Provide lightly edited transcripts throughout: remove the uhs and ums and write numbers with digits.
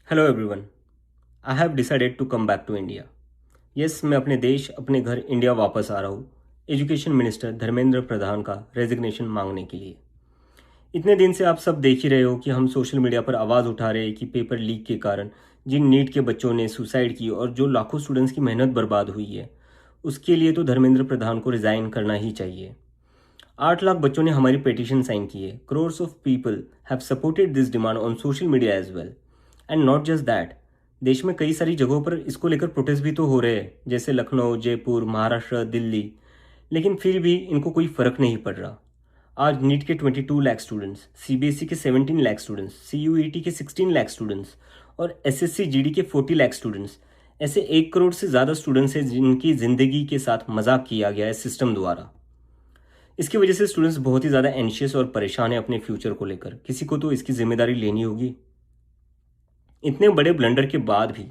Hello everyone, I have decided to come back to India. Yes, मैं अपने देश, अपने घर इंडिया वापस आ रहा हूँ एजुकेशन मिनिस्टर धर्मेंद्र प्रधान का रेजिग्नेशन मांगने के लिए। इतने दिन से आप सब देख ही रहे हो कि हम सोशल मीडिया पर आवाज़ उठा रहे हैं कि पेपर लीक के कारण जिन नीट के बच्चों ने सुसाइड की और जो लाखों स्टूडेंट्स की मेहनत बर्बाद हुई है, उसके लिए तो धर्मेंद्र प्रधान को रिज़ाइन करना ही चाहिए। 8 लाख बच्चों ने हमारी पिटीशन साइन की है। Crores of people have supported this demand on social media as well. And not just that, देश में कई सारी जगहों पर इसको लेकर प्रोटेस्ट भी तो हो रहे हैं, जैसे लखनऊ, जयपुर, महाराष्ट्र, दिल्ली। लेकिन फिर भी इनको कोई फ़र्क नहीं पड़ रहा। आज नीट के 22 लाख स्टूडेंट्स, सीबीएसई के 17 लाख स्टूडेंट्स, सीयूईटी के 16 लाख स्टूडेंट्स और एसएससी जीडी के 40 लाख स्टूडेंट्स, ऐसे 1 करोड़ से ज़्यादा स्टूडेंट्स हैं जिनकी ज़िंदगी के साथ मजाक किया गया है सिस्टम द्वारा। इसकी वजह से स्टूडेंट्स बहुत ही ज़्यादा एंशियस और परेशान है अपने फ्यूचर को लेकर। किसी को तो इसकी जिम्मेदारी लेनी होगी। इतने बड़े ब्लंडर के बाद भी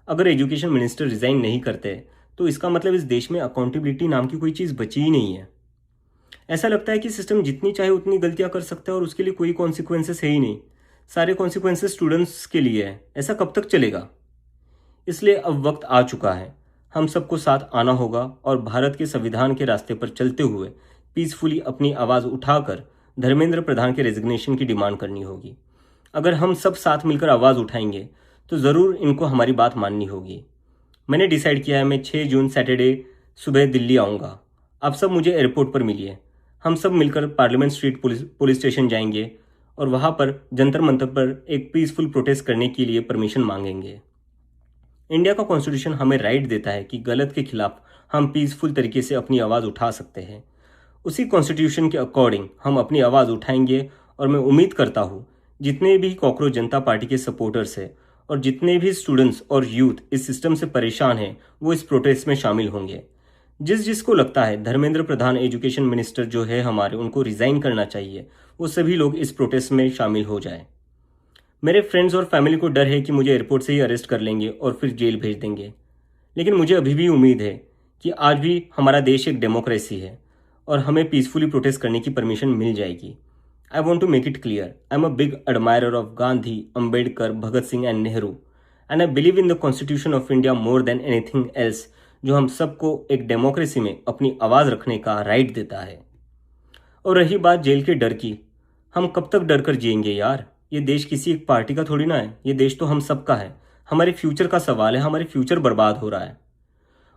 अगर एजुकेशन मिनिस्टर रिज़ाइन नहीं करते तो इसका मतलब इस देश में अकाउंटेबिलिटी नाम की कोई चीज़ बची ही नहीं है। ऐसा लगता है कि सिस्टम जितनी चाहे उतनी गलतियां कर सकता है और उसके लिए कोई कॉन्सिक्वेंसेस है ही नहीं। सारे कॉन्सिक्वेंसेस स्टूडेंट्स के लिए है। ऐसा कब तक चलेगा? इसलिए अब वक्त आ चुका है, हम सबको साथ आना होगा और भारत के संविधान के रास्ते पर चलते हुए पीसफुली अपनी आवाज़ उठाकर धर्मेंद्र प्रधान के रेजिग्नेशन की डिमांड करनी होगी। अगर हम सब साथ मिलकर आवाज़ उठाएंगे तो ज़रूर इनको हमारी बात माननी होगी। मैंने डिसाइड किया है, मैं 6 जून सैटरडे सुबह दिल्ली आऊँगा। आप सब मुझे एयरपोर्ट पर मिलिए। हम सब मिलकर पार्लियामेंट स्ट्रीट पुलिस स्टेशन जाएंगे और वहाँ पर जंतर मंतर पर एक पीसफुल प्रोटेस्ट करने के लिए परमिशन मांगेंगे। इंडिया का कॉन्स्टिट्यूशन हमें राइट देता है कि गलत के खिलाफ हम पीसफुल तरीके से अपनी आवाज़ उठा सकते हैं। उसी कॉन्स्टिट्यूशन के अकॉर्डिंग हम अपनी आवाज़ उठाएंगे और मैं उम्मीद करता हूँ जितने भी कॉकरोच जनता पार्टी के सपोर्टर्स हैं और जितने भी स्टूडेंट्स और यूथ इस सिस्टम से परेशान हैं वो इस प्रोटेस्ट में शामिल होंगे। जिसको लगता है धर्मेंद्र प्रधान एजुकेशन मिनिस्टर जो है हमारे, उनको रिज़ाइन करना चाहिए, वो सभी लोग इस प्रोटेस्ट में शामिल हो जाएं। मेरे फ्रेंड्स और फैमिली को डर है कि मुझे एयरपोर्ट से ही अरेस्ट कर लेंगे और फिर जेल भेज देंगे। लेकिन मुझे अभी भी उम्मीद है कि आज भी हमारा देश एक डेमोक्रेसी है और हमें पीसफुली प्रोटेस्ट करने की परमिशन मिल जाएगी। I want to make it clear, I'm a big admirer of Gandhi, Ambedkar, Bhagat Singh and Nehru, and I believe in the Constitution of India more than anything else, जो हम सबको एक democracy में अपनी आवाज़ रखने का राइट देता है। और रही बात जेल के डर की, हम कब तक डर कर जिएंगे यार? ये देश किसी एक पार्टी का थोड़ी ना है, ये देश तो हम सबका है। हमारे फ्यूचर का सवाल है, हमारे फ्यूचर बर्बाद हो रहा है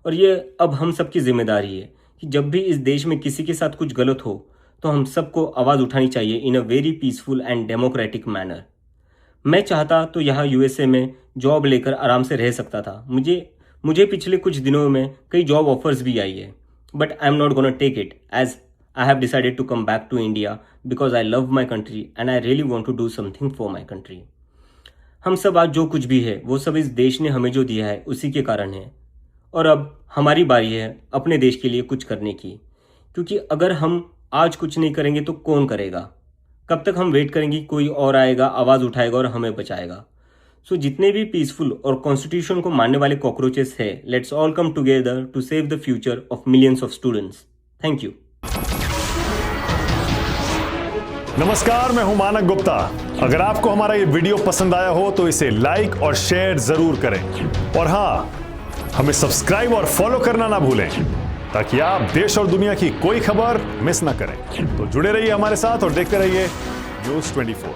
और ये अब हम सबकी जिम्मेदारी है कि जब भी इस देश में किसी के साथ कुछ गलत हो तो हम सबको आवाज़ उठानी चाहिए in a very peaceful and democratic manner. मैं चाहता तो यहाँ यूएसए में जॉब लेकर आराम से रह सकता था। मुझे पिछले कुछ दिनों में कई जॉब ऑफर्स भी आई है, but I am not gonna take it as I have decided to come back to India because I love my country and I really want to do something for my country. हम सब आज जो कुछ भी है वो सब इस देश ने हमें जो दिया है उसी के कारण है और अब हमारी बारी है अपने देश के लिए कुछ करने की, क्योंकि अगर हम आज कुछ नहीं करेंगे तो कौन करेगा? कब तक हम वेट करेंगे कोई और आएगा, आवाज़ उठाएगा और हमें बचाएगा? सो जितने भी पीसफुल और कॉन्स्टिट्यूशन को मानने वाले कॉकरोचेस है, let's all come together to save the future of millions of students. Thank you. नमस्कार, मैं हूं मानक गुप्ता। अगर आपको हमारा ये वीडियो पसंद आया हो तो इसे लाइक और शेयर जरूर करें और हाँ, हमें सब्सक्राइब और फॉलो करना ना भूलें ताकि आप देश और दुनिया की कोई खबर मिस ना करें। तो जुड़े रहिए हमारे साथ और देखते रहिए न्यूज़ 24।